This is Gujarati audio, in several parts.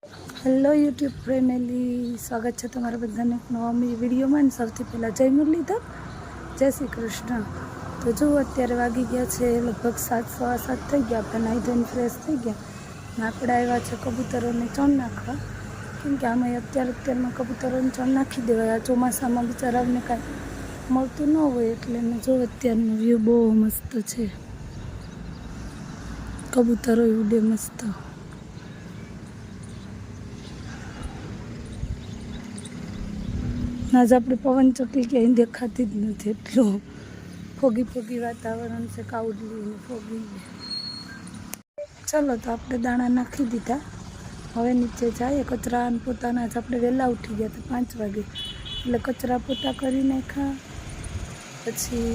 હેલો યુટ્યુબ ફેમિલી, સ્વાગત છે તમારા બધાને એક નવા વિડીયોમાં. અને સૌથી પહેલાં જય મુરલીધર, જય શ્રી કૃષ્ણ. તો જો અત્યારે વાગી ગયા છે લગભગ 7:15 થઈ ગયા. આપણે નાહી ધોઈને ફ્રેશ થઈ ગયા ને આપણે આવ્યા છે કબૂતરોને ચણ નાખવા. કેમ કે આમાં અત્યારમાં કબૂતરોને ચણ નાખી દેવાય. આ ચોમાસામાં બિચારાઓને કાંઈ મળતું ન હોય એટલે ને જો અત્યારનો વ્યૂ બહુ મસ્ત છે. કબૂતરો ઉડે મસ્ત. આજ આપણે પવન ચક્કી ક્યાંય દેખાતી જ નથી, એટલું ફોગી વાતાવરણ છે, કાઉડલી ને ફોગી. ચલો તો આપણે દાણા નાખી દીધા, હવે નીચે જઈએ. કચરા અને પોતાના જ આપણે વહેલા ઉઠી ગયા હતા 5 વાગે, એટલે કચરા પોતા કરી નાખ્યા. પછી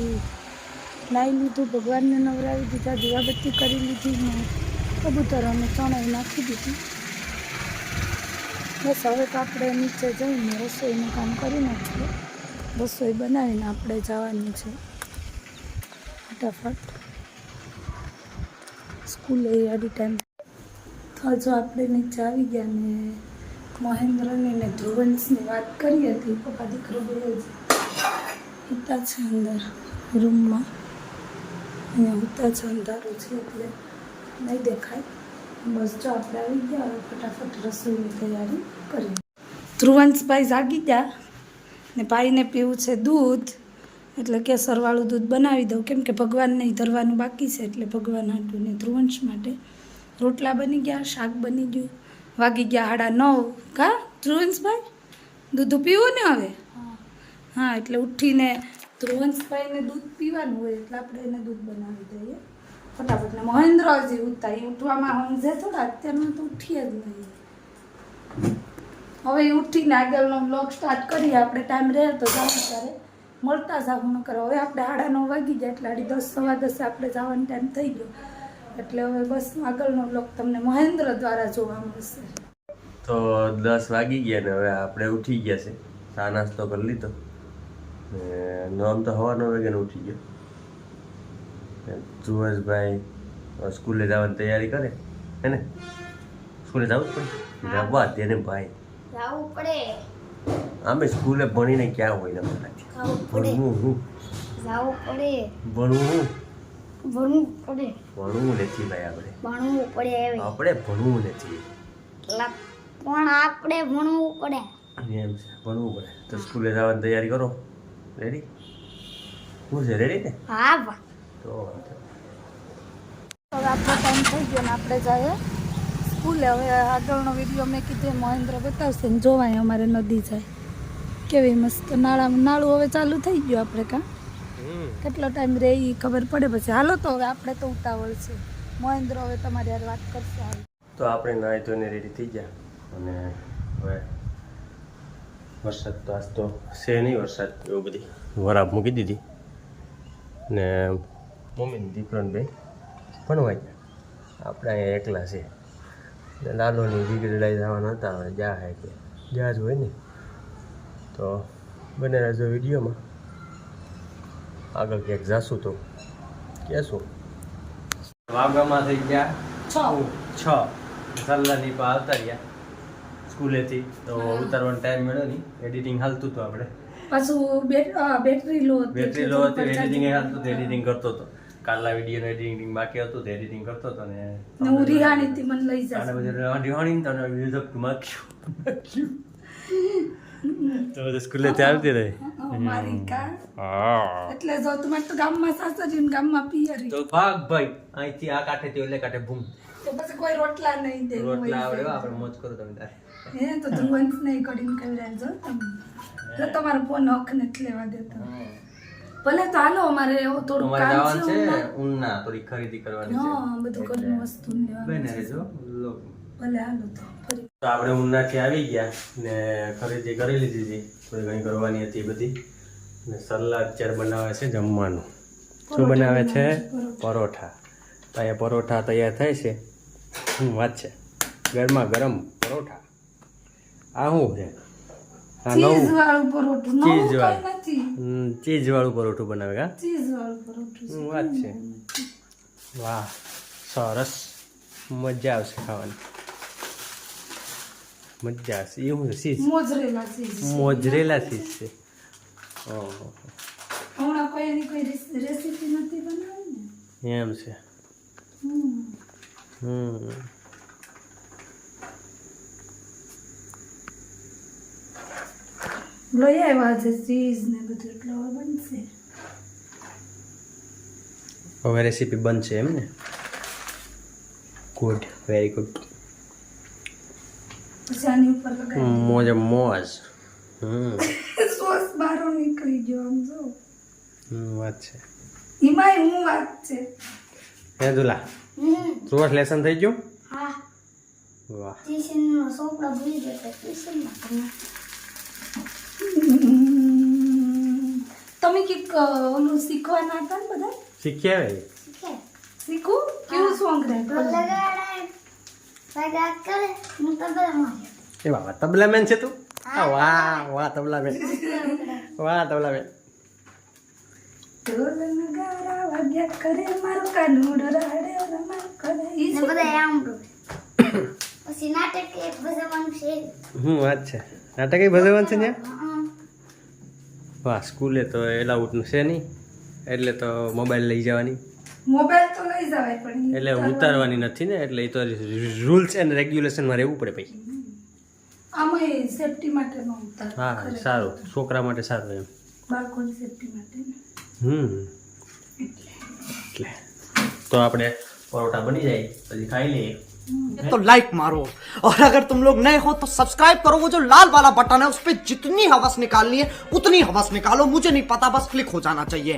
નાહી લીધું, ભગવાનને નવરાવી દીધા, દીવાબત્તી કરી લીધી ને કબૂતરોને ચણાઈ નાખી દીધી. બસ હવે તો આપણે નીચે જઈને રસોઈનું કામ કરી નાખીએ. રસોઈ બનાવીને આપણે જવાનું છે ફટાફટ સ્કૂલે આડી ટાઈમ. તો જો આપણે નીચે આવી ગયા ને મહેન્દ્રની ને ધ્રુવંશની વાત કરી હતી. પપ્પા દીકરો બે જ ઉતા છે અંદર રૂમમાં, અહીંયા ઉતા છે, અંધારું છે એટલે નહીં દેખાય. બસ જો આપણે આવી ગયા, હવે ફટાફટ રસોઈની તૈયારી કરી. ધ્રુવંશભાઈ જાગી ગયા ને ભાઈને પીવું છે દૂધ, એટલે કેસરવાળું દૂધ બનાવી દઉં. કેમ કે ભગવાનને ધરવાનું બાકી છે, એટલે ભગવાન હાટું ને ધ્રુવંશ માટે રોટલા બની ગયા, શાક બની ગયું. વાગી ગયા 9:30. કા ધ્રુવંશભાઈ દૂધ પીવું ને હવે? હા, એટલે ઉઠીને ધ્રુવંશભાઈને દૂધ પીવાનું હોય એટલે આપણે એને દૂધ બનાવી દઈએ ફટાફટ. ને મહેન્દ્ર હજી ઉઠતા, એ ઉઠવામાં સમજે થોડા, અત્યારમાં તો ઉઠીએ જ નહીં. હવે ઉઠીને આગળનો બ્લોગ સ્ટાર્ટ કરીએ. આપણે ટાઈમ રહે તો જાવ ત્યારે મળતા જાવ ન કરો. હવે આપણે 9:30 વાગી જાય એટલે 10:10 આપણે જવાનો ટાઈમ થઈ ગયો. એટલે હવે બસ આગળનો બ્લોગ તમને મહેન્દ્ર દ્વારા જોવા મળશે. તો 10 વાગી ગયા ને હવે આપણે ઉઠી ગયા છે. ચા નાસ્તો કરી લીધો ને નોમ તો હવા 9 વાગે ઉઠી ગયો. ધ્રુવંશભાઈ સ્કૂલે જવાની તૈયારી કરે હે ને? સ્કૂલે જવું જ પડે, જવા તેને ભાઈ જવું પડે. આમે સ્કૂલે ભણીને ક્યાં હોય ને ભણવું હું જવું પડે. ભણવું ભણવું પડે. ભણવું નથી ભાઈ, ભણવું પડે. આપણે ભણવું નથી પણ આપણે ભણવું પડે એમ છે, ભણવું પડે. તો સ્કૂલે જવાની તૈયારી કરો. રેડી? હું છે રેડી ને? હા બા. તો હવે આપણો ટાઈમ થઈ ગયો ને આપણે જઈએ સ્કૂલે. હવે આગળનો વિડીયો મેં કીધું મહેન્દ્ર બતાવશે ને જોવાય. અમારે નદી જાય કેવી મસ્ત, નાળું હવે ચાલુ થઈ ગયું. આપણે કાં કેટલો ટાઈમ રહે એ ખબર પડે પછી. હાલો તો હવે આપણે તો ઉતાવળ છે. મહેન્દ્ર હવે તમારી યાર વાત કરશે. તો આપણે નાહી ધોઈને રેડી થઈ ગયા અને હવે વરસાદ તો આજ તો છે નહીં, વરસાદ એવું બધી વરાબ મૂકી દીધી ને મમ્મીને દીકરોને બે ભણવા ગયા. આપણે અહીંયા એકલા છે ને દાદોની દીકરી લઈ જવાના હતા. હવે જા હે કે જ્યાં જ હોય ને તો બને રહેજો વિડીયોમાં. આગળ ક્યાંક જાશું તો કહેશું. વાગામાં થઈ ગયા 6. સલ્લાની પા આવતા રહ્યા સ્કૂલેથી, તો ઉતારવાનો ટાઈમ મળ્યો નહીં. એડિટિંગ હાલતું હતું, આપણે પાછું બેટરી લો હતી, એડિટિંગ હાલતું હતું, એડિટિંગ કરતો હતો. કાલના વિડીયોનું એડિટિંગ બાકી હતું, તો એડિટિંગ કરતો હતો ને હું રિહાણીથી મને લઈ જાય રિહાણી તને તો સ્કૂલે ચાલતી રહી મારી કા. એટલે જો તમારે તો ગામમાં સાસરી ગામમાં પિયરી તો ભાગ ભાઈ અહીંથી આ કાંઠેથી ઓલે કાંઠે ભૂમ. તો પછી કોઈ રોટલા નહીં દે. રોટલા આવડે આપણે મોજ કરો તમે તારે. હે તો ધ્રુવંશ નહીં કરીને કવરાજો તમે. તો તમારો ફોન હક નથી લેવા દેતો. ભલે તો હાલો, અમારે થોડું કામ છે. ઊનના થોડી ખરીદી કરવાની છે. હા, બધું ઘરનું વસ્તુ લેવાનું બને છે. રહેજો. ભલે હાલો તો ફરી. તો આપણે ઊનનાથી આવી ગયા ને ખરીદી કરી લીધી હતી, થોડી ઘણી કરવાની હતી બધી. ને સલ્લા અત્યારે બનાવે છે જમવાનું. શું બનાવે છે? પરોઠા. તો અહીંયા પરોઠા તૈયાર થાય છે. વાત છે, ગરમા ગરમ પરોઠા. આ શું છે? ચીઝ વાળું પરોઠું. ચીઝ વાળું પરોઠું બનાવે કા? ચીઝ વાળું પરોઠું. વાત છે. વાહ, સરસ, મજા આવશે ખાવાની. મજા છે. એ હું શીશ મોજરેલા ચીજ મોજરેલા શીશ છે. ઓહો હમણાં કોઈ એની કોઈ રેસીપી નથી બનાવી ને. એમ છે. હમ. લઈ આવ્યા છે ચીઝ ને બધું એટલે હવે બનશે. હવે રેસીપી બનશે એમ ને. Good very good. પછી આની ઉપર લગાવી મોજ મોજ. સોસ બારો નીકળી ગયો આમ જો. વાત છે. એમાંય હું વાત છે. હે દુલા સુરત લેસન થઈ ગયું. હા વાહ ટ્યુશનનો છોકરો ભૂલી ગયો તો ટ્યુશનમાં તમે તમે કંઈક ઓલું શીખવાના હતા ને બધા શીખ્યા હવે. શીખે શીખું કેવું સોંગ રહે તો લગાડાય લગા કરે હું તો બધા એ બાબા તબલા મેન છે તું. વાહ વાહ તબલા મેન. વાહ તબલા મેન. ઢોલ નગારા વાગ્યા કરે મારું કાનુડ રાડે રમા કરે ઈ ને બધા આમ ડોબે પછી નાટક એક ભજવવાનું છે વાત છે. નાટક ભજવવાનું છે ને. હા વાહ સ્કૂલે તો એલાઉડ છે નહીં એટલે તો મોબાઈલ લઈ જવાની મોબાઈલ તો લઈ જવાય પણ ઈ એટલે ઉતારવાની નથી ને એટલે એ તો રૂલ્સ એન્ડ રેગ્યુલેશનમાં રહેવું પડે પછી. આમાંય સેફટી માટે નો ઉતાર હા સારું છોકરા માટે સારું એમ. બાળકોની સેફટી માટે ને. એટલે તો આપણે પરોઠા બની જાય પછી ખાઈ લઈએ. तो लाइक मारो और अगर तुम लोग नए हो तो सब्सक्राइब करो. वो जो लाल वाला बटन है उस पर जितनी हवस निकालनी है उतनी हवस निकालो. मुझे नहीं पता बस क्लिक हो जाना चाहिए.